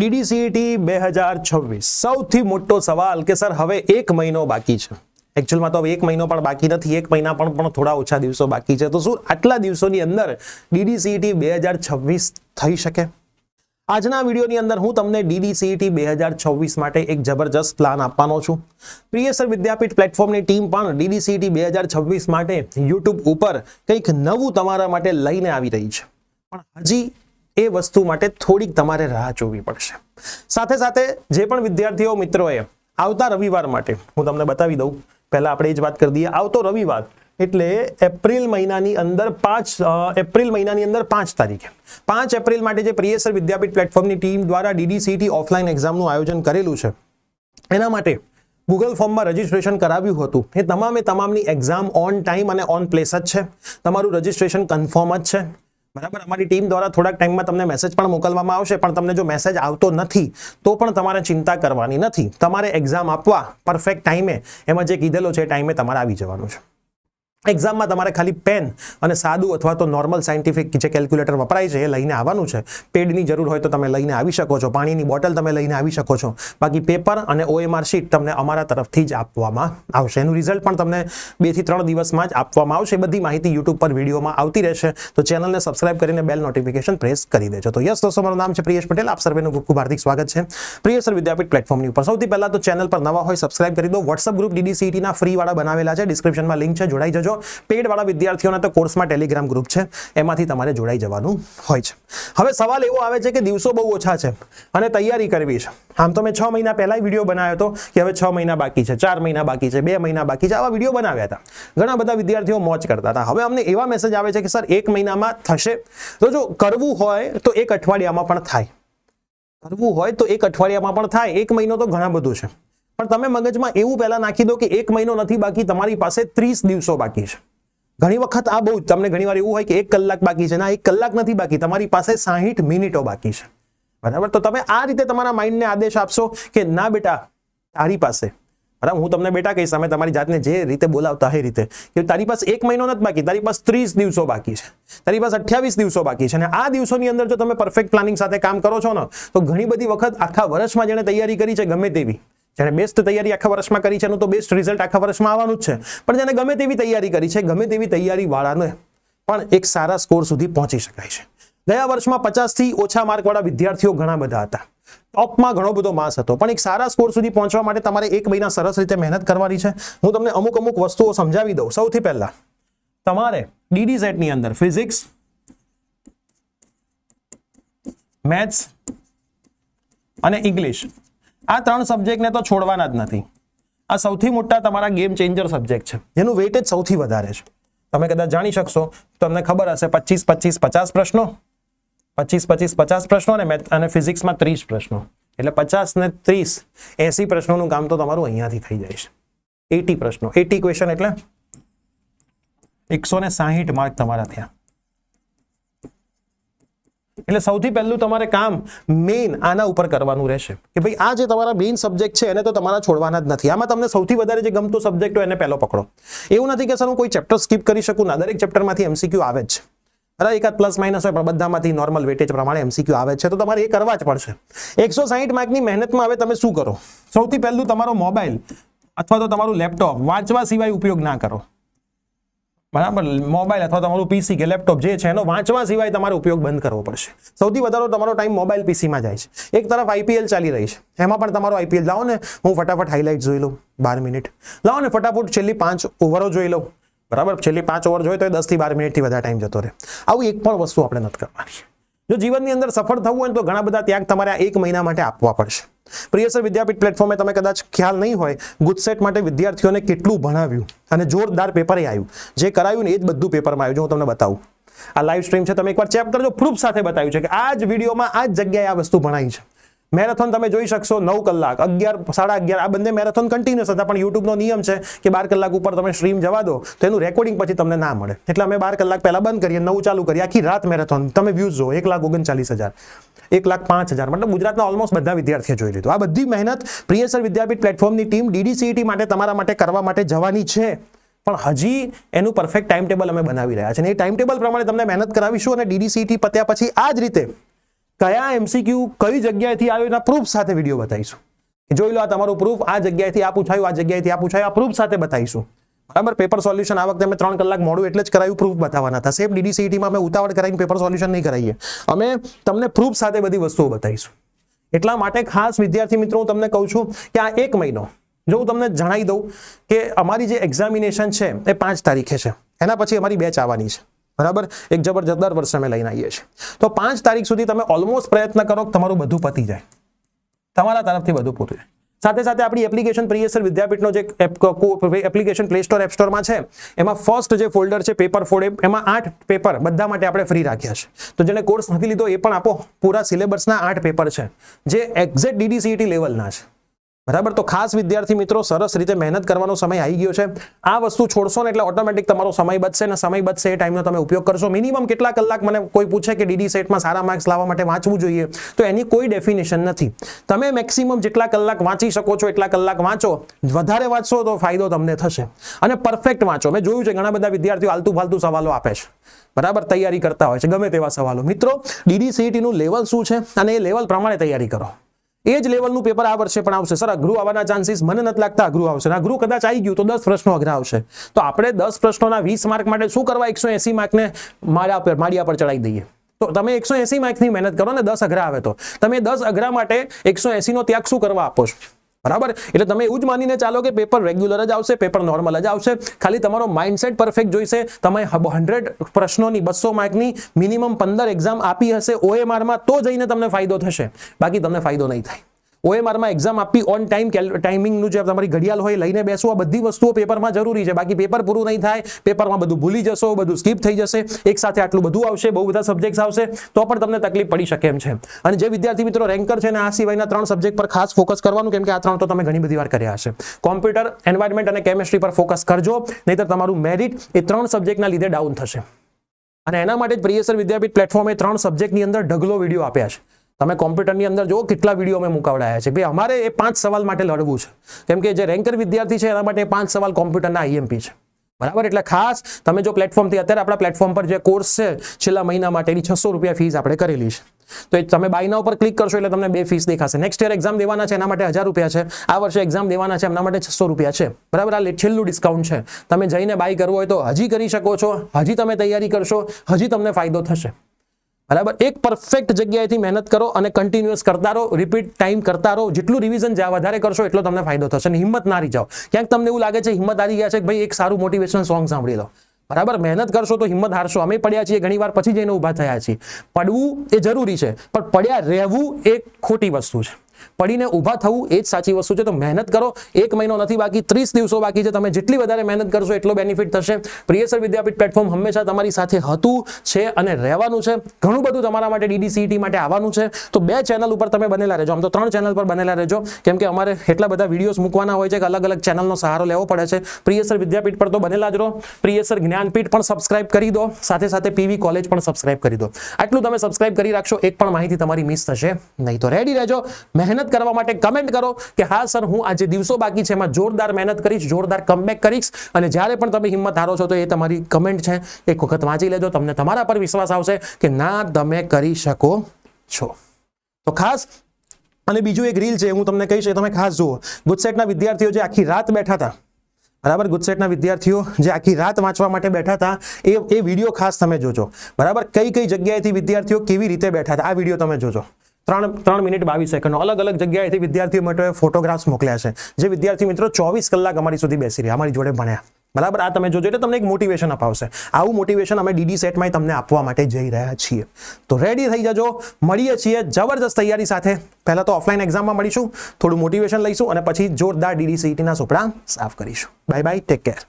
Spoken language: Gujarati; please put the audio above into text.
DDCET 2026 સૌથી મોટો સવાલ કે સર હવે 1 મહિનો બાકી છે. એકચ્યુઅલમાં તો હવે 1 મહિનો પણ બાકી નથી, 1 મહિના પણ થોડા ઓછા દિવસો બાકી છે. તો શું આટલા દિવસોની અંદર DDCET 2026 થઈ શકે? આજના વિડીયોની અંદર હું તમને DDCET 2026 માટે એક જબરજસ્ત પ્લાન આપવાનો છું. પ્રિય સર વિદ્યાપીઠ પ્લેટફોર્મની ટીમ પણ DDCET 2026 માટે YouTube ઉપર કંઈક નવું તમારા માટે લઈને આવી રહી છે, પણ હજી એ વસ્તુ માટે થોડીક તમારે રાહ જોવી પડશે. સાથે સાથે જે પણ વિદ્યાર્થીઓ મિત્રોએ આવતા રવિવાર માટે હું તમને બતાવી દઉં, પહેલા આપણે એ જ વાત કરી દઈએ. આવતો રવિવાર એટલે એપ્રિલ મહિનાની અંદર 5 તારીખે 5 એપ્રિલ માટે જે પ્રિય સર વિદ્યાપીઠ પ્લેટફોર્મની ટીમ દ્વારા DDCET ઓફલાઈન એક્ઝામનું આયોજન કરેલું છે, એના માટે ગૂગલ ફોર્મમાં રજીસ્ટ્રેશન કરાવ્યું હતું. એ તમામની એક્ઝામ ઓન ટાઈમ અને ઓન પ્લેસ જ છે. તમારું રજીસ્ટ્રેશન કન્ફર્મ જ છે, બરાબર. અમારી ટીમ દ્વારા થોડાક ટાઈમમાં તમને મેસેજ પણ મોકલવામાં આવશે, પણ તમને જો મેસેજ આવતો નથી તો પણ તમારે ચિંતા કરવાની નથી. તમારે એક્ઝામ આપવા પરફેક્ટ ટાઈમે, એમાં જે કીધેલો છે એ ટાઈમે તમારે આવી જવાનું છે. એક્ઝામમાં તમારે ખાલી પેન અને સાદું અથવા તો નોર્મલ સાયન્ટિફિક જે કેલ્ક્યુલેટર વપરાય છે એ લઈને આવવાનું છે. પેડની જરૂર હોય તો તમે લઈને આવી શકો છો, પાણીની બોટલ તમે લઈને આવી શકો છો. બાકી પેપર અને OMR શીટ તમને અમારા તરફથી જ આપવામાં આવશે. એનું રિઝલ્ટ પણ તમને 2 થી 3 દિવસમાં જ આપવામાં આવશે. બધી માહિતી YouTube પર વિડીયોમાં આવતી રહેશે, તો ચેનલને સબસ્ક્રાઇબ કરીને બેલ નોટિફિકેશન પ્રેસ કરી દેજો. તો યસ દોસ્તો, મારું નામ છે પ્રિયેશ પટેલ. આપ સર્વેનું ખૂબ ખૂબ હાર્દિક સ્વાગત છે પ્રિય સર વિદ્યાપીઠ પ્લેટફોર્મની ઉપર. સૌથી પહેલા તો ચેનલ પર નવા હોય સબસ્ક્રાઇબ કરી દો. WhatsApp ગ્રુપ DDCET ના ફ્રી વાળા બનાવેલા છે, ડિસ્ક્રિપ્શનમાં લિંક છે, જોડાઈ જજો. પેડ વાળા વિદ્યાર્થીઓના તો કોર્સમાં ટેલિગ્રામ ગ્રુપ છે, એમાંથી તમારે જોડાઈ જવાનું હોય છે. હવે સવાલ એવો આવે છે કે દિવસો બહુ ઓછા છે અને તૈયારી કરવી છે. આમ તો મેં 6 મહિના પહેલા વિડીયો બનાવ્યો હતો કે હવે 6 મહિના બાકી છે, 4 મહિના બાકી છે, 2 મહિના બાકી છે, આવા વિડીયો બનાવ્યા હતા. ઘણા બધા વિદ્યાર્થીઓ મોજ કરતા હતા. હવે અમને એવા મેસેજ આવે છે કે સર 1 મહિનામાં થશે? તો જો કરવું હોય તો 1 અઠવાડિયામાં પણ થાય, કરવું હોય તો 1 અઠવાડિયામાં પણ થાય. 1 મહિનો તો ઘણા બધું છે, પણ તમે મગજમાં એવું પહેલા નાખી દો કે 1 મહિનો નથી બાકી, તમારી પાસે 30 દિવસો બાકી છે. ઘણી વખત આ બહુ તમને ઘણીવાર એવું હોય કે 1 કલાક બાકી છે. ના, 1 કલાક નથી બાકી, તમારી પાસે 60 મિનિટો બાકી છે, બરાબર. તો તમે આ રીતે તમારા માઇન્ડને આદેશ આપશો કે ના બેટા, તારી પાસે, બરાબર, હું તમને બેટા કહીશ, તમે તમારી જાતને જે રીતે બોલાવતા એ રીતે, કે તારી પાસે 1 મહિનો નથી બાકી, તારી પાસે 30 દિવસો બાકી છે, તારી પાસે 28 દિવસો બાકી છે. અને આ દિવસોની અંદર જો તમે પરફેક્ટ પ્લાનિંગ સાથે કામ કરો છો ને, તો ઘણી બધી વખત આખા વર્ષમાં જેણે તૈયારી કરી છે, ગમે તેવી, જેને બેસ્ટ તૈયારી આખા વર્ષમાં કરી છે એનું તો બેસ્ટ રિઝલ્ટ આખા વર્ષમાં આવવાનું જ છે, પણ જેને ગમે તેવી તૈયારી કરી છે, ગમે તેવી તૈયારી વાળાને પણ એક સારા સ્કોર સુધી પહોંચી શકાય છે. ગયા વર્ષમાં 50 થી ઓછા માર્ક વાળા વિદ્યાર્થીઓ ઘણા બધા હતા, ટોપમાં ઘણો બધો માસ હતો, પણ એક સારા સ્કોર સુધી પહોંચવા માટે તમારે 1 મહિના સરસ રીતે મહેનત કરવાની છે. હું તમને અમુક વસ્તુઓ સમજાવી દઉં. સૌથી પહેલા તમારે DDSET ની અંદર ફિઝિક્સ, મેથ્સ અને ઇંગ્લિશ, આ 3 સબ્જેક્ટને તો છોડવાના જ નથી. આ સૌથી મોટા તમારા ગેમ ચેન્જર સબ્જેક્ટ છે, જેનું વેઇટેજ સૌથી વધારે છે. તમે કદાચ જાણી શકશો, તમને ખબર હશે 25-25-50 પ્રશ્નો, 25-25-50 પ્રશ્નો અને ફિઝિક્સમાં 30 પ્રશ્નો, એટલે 50 ને 30 80 પ્રશ્નોનું કામ તો તમારું અહીંયાથી થઈ જાય છે. 80 પ્રશ્નો, 80 ક્વેશ્ચન એટલે 160 માર્ક તમારા થયા. એટલે સૌથી પહેલું તમારે કામ મેઇન આના ઉપર કરવાનું રહેશે કે ભાઈ આ જે તમારા મેઇન સબ્જેક્ટ છે એને તો તમારા છોડવાના જ નથી. આમાં તમને સૌથી વધારે જે ગમતો સબ્જેક્ટ હોય એને પહેલો પકડો. એવું નથી કે સર હું કોઈ ચેપ્ટર સ્કીપ કરી શકું ના, દરેક ચેપ્ટરમાંથી MCQ આવે જ છે, બરાબર. એકાદ પ્લસ માઇનસ હોય, પણ બધામાંથી નોર્મલ વેટેજ પ્રમાણે MCQ આવે છે, તો તમારે એ કરવા જ પડશે. 160 માર્કની મહેનતમાં હવે તમે શું કરો? સૌથી પહેલું તમારો મોબાઈલ અથવા તો તમારું લેપટોપ વાંચવા સિવાય ઉપયોગ ના કરો, બરાબર. મોબાઈલ અથવા તમારું PC કે લેપટોપ જે છે એનો વાંચવા સિવાય તમારે ઉપયોગ બંધ કરવો પડશે. સૌથી વધારે તમારો ટાઈમ મોબાઈલ PCમાં જાય છે. એક તરફ IPL ચાલી રહી છે, એમાં પણ તમારો IPL લાવો ને, હું ફટાફટ હાઇલાઇટ જોઈ લઉં 12 મિનિટ, લાવો ને ફટાફટ છેલ્લી 5 ઓવરો જોઈ લઉં, બરાબર. છેલ્લી 5 ઓવર જોઈએ તો 10 થી 12 મિનિટથી વધારે ટાઈમ જતો રહે. આવું એક પણ વસ્તુ આપણે નથી કરવાની. જો જીવનની અંદર સફળ થવું હોય તો ઘણા બધા ત્યાગ તમારે આ 1 મહિના માટે આપવા પડશે. પ્રિય સર વિદ્યાપીઠ પ્લેટફોર્મે તમે કદાચ ખ્યાલ નહીં હોય, ગુજસેટ માટે વિદ્યાર્થીઓને કેટલું ભણાવ્યું અને જોરદાર પેપરે આવ્યું. જે કરાયું ને એ જ બધું પેપરમાં આવ્યું. જો હું તમને બતાવું, આ લાઈવ સ્ટ્રીમ છે, તમે એકવાર ચેક કરજો, પ્રૂફ સાથે બતાવ્યું છે કે આ જ વિડીયોમાં આ જ જગ્યાએ આ વસ્તુ ભણાઈ છે. મેરેથોન તમે જોઈ શકશો, 9 કલાક, 11, 11:30, આ બંને મેરેથોન કન્ટિન્યુઅસ હતા, પણ યુટ્યુબનો નિયમ છે કે 12 કલાક ઉપર તમે સ્ટ્રીમ જવા દો તો એનું રેકોર્ડિંગ પછી તમને ના મળે, એટલે અમે 12 કલાક પહેલા બંધ કરીએ, 9 ચાલુ કરીએ. આખી રાત મેરેથોન, તમે વ્યૂઝ જો 1,39,000, 1,05,000, મતલબ ગુજરાતના ઓલમોસ્ટ બધા વિદ્યાર્થીઓ જોઈ લીધું. આ બધી મહેનત પ્રિય સર વિદ્યાપીઠ પ્લેટફોર્મની ટીમ DDCET માટે તમારા માટે કરવા માટે જવાની છે, પણ હજી એનું પરફેક્ટ ટાઈમ ટેબલ અમે બનાવી રહ્યા છે, અને એ ટાઈમ ટેબલ પ્રમાણે તમને મહેનત કરાવીશું. અને DDCET પત્યા પછી આ જ રીતે કયા એમસીક્યુ કઈ જગ્યાએથી આવ્યો એના પ્રૂફ સાથે વિડીયો બતાવીશું. જોઈ લો આ તમારું પ્રૂફ, આ જગ્યાએથી આ પૂછાયું, આ જગ્યાએથી આ પૂછાયું, આ પ્રૂફ સાથે બતાવીશું. બરાબર. પેપર સોલ્યુશન આ વખતે અમે 3 કલાક મોડું એટલે જ કરાયું, પ્રૂફ બતાવવાના હતા. સેફ DDCET માં અમે ઉતાવળ કરાવીને પેપર સોલ્યુશન નહીં કરાવીએ, અમે તમને પ્રૂફ સાથે બધી વસ્તુઓ બતાવીશું. એટલા માટે ખાસ વિદ્યાર્થી મિત્રો હું તમને કહું છું કે આ 1 મહિનો જો હું તમને જણાવી દઉં કે અમારી જે એક્ઝામિનેશન છે એ 5 તારીખે છે, એના પછી અમારી બેચ આવવાની છે. બરાબર. એક જબરજસ્ત દર વર્ષે અમે લઈને આવીએ છીએ. તો 5 તારીખ સુધી તમે ઓલમોસ્ટ પ્રયત્ન કરો કે તમારું બધું પતી જાય, તમારા તરફથી બધું પૂરું થાય. સાથે સાથે આપણી એપ્લિકેશન પ્રિયસર વિદ્યાપીઠનો જે એપ્લિકેશન પ્લે સ્ટોર એપ સ્ટોરમાં છે એમાં ફર્સ્ટ જે ફોલ્ડર છે પેપર 4 એમાં 8 પેપર બધા માટે આપણે ફ્રી રાખ્યા છે. તો જેને કોર્સ નથી લીધો એ પણ આપો. પૂરા સિલેબસના 8 પેપર છે જે એક્ઝેક્ટ DDCET લેવલના છે. બરાબર. તો ખાસ વિદ્યાર્થી મિત્રો સરસ રીતે મહેનત કરવાનો સમય આવી ગયો છે. આ વસ્તુ છોડશો ને એટલે ઓટોમેટિક તમારો સમય બચશે, ને સમય બચશે એ ટાઈમનો તમે ઉપયોગ કરશો. મિનિમમ કેટલા કલાક, મને કોઈ પૂછે કે DD સેટમાં સારા માર્ક્સ લાવવા માટે વાંચવું જોઈએ, તો એની કોઈ ડેફિનેશન નથી. તમે મેક્સિમમ જેટલા કલાક વાંચી શકો છો એટલા કલાક વાંચો. વધારે વાંચશો તો ફાયદો તમને થશે. અને પરફેક્ટ વાંચો. મેં જોયું છે ઘણા બધા વિદ્યાર્થીઓ આલતુ ફાલતુ સવાલો આપે છે. બરાબર. તૈયારી કરતા હોય છે ગમે તેવા સવાલો. મિત્રો DDCET નું લેવલ શું છે અને એ લેવલ પ્રમાણે તૈયારી કરો. એ જ લેવલનું પેપર આ વર્ષે પણ આવશે. સર અઘરું આવવાના ચાન્સીસ મને નથી લાગતા અઘરું આવશે. અઘરું કદાચ આવી ગયું તો 10 પ્રશ્નો અઘરા આવશે. તો આપણે 10 પ્રશ્નોના 20 માર્ક માટે શું કરવા 180 માર્કને માળિયા પર ચડાવી દઈએ? તો તમે 180 માર્કની મહેનત કરો ને 10 અઘરા આવે તો તમે 10 અઘરા માટે 180 નો ત્યાગ શું કરવા આપો છો? બરાબર. એટલે તમે એવું જ માનીને ચાલો કે પેપર રેગ્યુલર જ આવશે, પેપર નોર્મલ જ આવશે. ખાલી તમારો માઇન્ડસેટ પરફેક્ટ જોઈશે. તમે 100 પ્રશ્નોની 200 માર્કની મિનિમમ 15 એક્ઝામ આપી હશે OMR માં તો જઈને તમને ફાયદો થશે, બાકી તમને ફાયદો નહીં થાય. OMR માં એક્ઝામ આપી ઓન ટાઈમિંગનું જે તમારી ઘડિયાળ હોય લઈને બેસવું, આ બધી વસ્તુઓ પેપરમાં જરૂરી છે. બાકી પેપર પૂરું નહીં થાય, પેપરમાં બધું ભૂલી જશો, બધું સ્કીપ થઈ જશે. એક સાથે આટલું બધું આવશે, બહુ બધા સબ્જેક્ટ્સ આવશે તો પણ તમને તકલીફ પડી શકે એમ છે. અને જે વિદ્યાર્થી મિત્રો રેન્કર છે ને આ સિવાયના 3 સબ્જેક્ટ પર ખાસ ફોકસ કરવાનું, કેમ કે આ 3 તો તમે ઘણી બધી વાર કર્યા હશે. કોમ્પ્યુટર, એન્વાયરમેન્ટ અને કેમેસ્ટ્રી પર ફોકસ કરજો, નહીતર તમારું મેરિટ એ 3 સબ્જેક્ટના લીધે ડાઉન થશે. અને એના માટે જ પ્રિયસર વિદ્યાપીઠ પ્લેટફોર્મે 3 સબ્જેક્ટની અંદર ઢગલો વિડીયો આપ્યા છે. તમે કોમ્પ્યુટરની અંદર જો કેટલા વિડીયો અમે મુકાવડાયા છે. ભાઈ અમારે એ 5 સવાલ માટે લડવું છે, કેમ કે જે રેન્કર વિદ્યાર્થી છે એના માટે 5 સવાલ કોમ્પ્યુટરના IMP છે. બરાબર. એટલે ખાસ તમે જો પ્લેટફોર્મથી અત્યારે આપણા પ્લેટફોર્મ પર જે કોર્સ છે છેલ્લા મહિના માટેની 600 રૂપિયા ફીસ આપણે કરેલી છે. તો એ તમે બાય નાઉ પર ક્લિક કરશો એટલે તમને 2 ફીસ દેખાશે. નેક્સ્ટ યર એક્ઝામ દેવાના છે એના માટે 1000 રૂપિયા છે. આ વર્ષે એક્ઝામ દેવાના છે એમના માટે 600 રૂપિયા છે. બરાબર. આ છેલ્લું ડિસ્કાઉન્ટ છે. તમે જઈને બાય કરવો હોય તો હજી કરી શકો છો. હજી તમે તૈયારી કરશો, હજી તમને ફાયદો થશે. બરાબર. એક પરફેક્ટ જગ્યાએથી મહેનત કરો અને કન્ટિન્યુઅસ કરતા રહો, રિપીટ ટાઈમ કરતા રહો. જેટલું રિવિઝન વધારે કરશો એટલો તમને ફાયદો થશે. અને હિંમત ના હારી જાઓ. ક્યાંક તમને એવું લાગે છે હિંમત હારી ગયા છે કે ભાઈ એક સારું મોટિવેશનલ સોંગ સાંભળી લો. બરાબર. મહેનત કરશો તો હિંમત હારશો. અમે પડ્યા છીએ ઘણી વાર, પછી જઈને ઊભા થયા છીએ. પડવું એ જરૂરી છે, પણ પડ્યા રહેવું એ ખોટી વસ્તુ છે. પડીને ઊભા થવું એ જ સાચી વસ્તુ છે. તો મહેનત કરો. 1 મહિનો નથી બાકી, 30 દિવસો બાકી છે. તમે જેટલી વધારે મહેનત કરશો એટલો બેનિફિટ થશે. પ્રિયસર વિદ્યાપીઠ પ્લેટફોર્મ હંમેશા તમારી સાથે હતું, છે અને રહેવાનું છે. ઘણું બધું તમારા માટે DDCET માટે આવવાનું છે. તો 2 ચેનલ ઉપર તમે બનેલા રહેજો. આમ તો 3 ચેનલ પર બનેલા રહેજો, કેમ કે અમારે એટલા બધા વિડીયોઝ મૂકવાના હોય છે કે અલગ અલગ ચેનલનો સહારો લેવો પડે છે. પ્રિયસર વિદ્યાપીઠ પર તો બનેલા જ રહો. પ્રિયસર જ્ઞાનપીઠ પણ સબસ્ક્રાઇબ કરી દો. સાથે સાથે PV કોલેજ પણ સબસ્ક્રાઇબ કરી દો. આટલું તમે સબસ્ક્રાઇબ કરી રાખશો, એક પણ માહિતી તમારી મિસ થશે નહીં. તો રેડી રહેજો. મહેનત કરવા માટે કમેન્ટ કરો કે હા સર હું આજે દિવસો બાકી છે એમાં જોરદાર મહેનત કરીશ, જોરદાર કમબેક કરીશ. અને જ્યારે પણ તમે હિંમત હારો છો તો એ તમારી કમેન્ટ છે એક વખત વાંચી લેજો. તમને તમારા પર વિશ્વાસ આવશે કે ના તમે કરી શકો છો. તો ખાસ અને બીજું એક રીલ છે હું તમને કહીશ, એ તમે ખાસ જુઓ. ગુજસેટના વિદ્યાર્થીઓ જે આખી રાત બેઠા હતા, બરાબર. ગુજસેટના વિદ્યાર્થીઓ જે આખી રાત વાંચવા માટે બેઠા હતા એ વિડીયો ખાસ તમે જોજો. બરાબર. કઈ કઈ જગ્યાએથી વિદ્યાર્થીઓ કેવી રીતે બેઠા હતા આ વિડીયો તમે જોજો. 3 મિનિટ 22 સેકન્ડ અલગ અલગ જગ્યાએથી વિદ્યાર્થીઓ માટે ફોટોગ્રાફ્સ મોકલ્યા છે. જે વિદ્યાર્થી મિત્રો 24 કલાક અમારી સુધી બેસી રહ્યા, અમારી જોડે ભણ્યા. બરાબર. આ તમે જોજો એટલે તમને એક મોટિવેશન અપાવશે. આવું મોટિવેશન અમે DD સેટમાં તમને આપવા માટે જઈ રહ્યા છીએ. તો રેડી થઈ જજો. મળીએ છીએ જબરદસ્ત તૈયારી સાથે. પહેલા તો ઓફલાઈન એક્ઝામમાં મળીશું, થોડું મોટિવેશન લઈશું અને પછી જોરદાર DDCET ના સોપડા સાફ કરીશું. Bye bye, take care.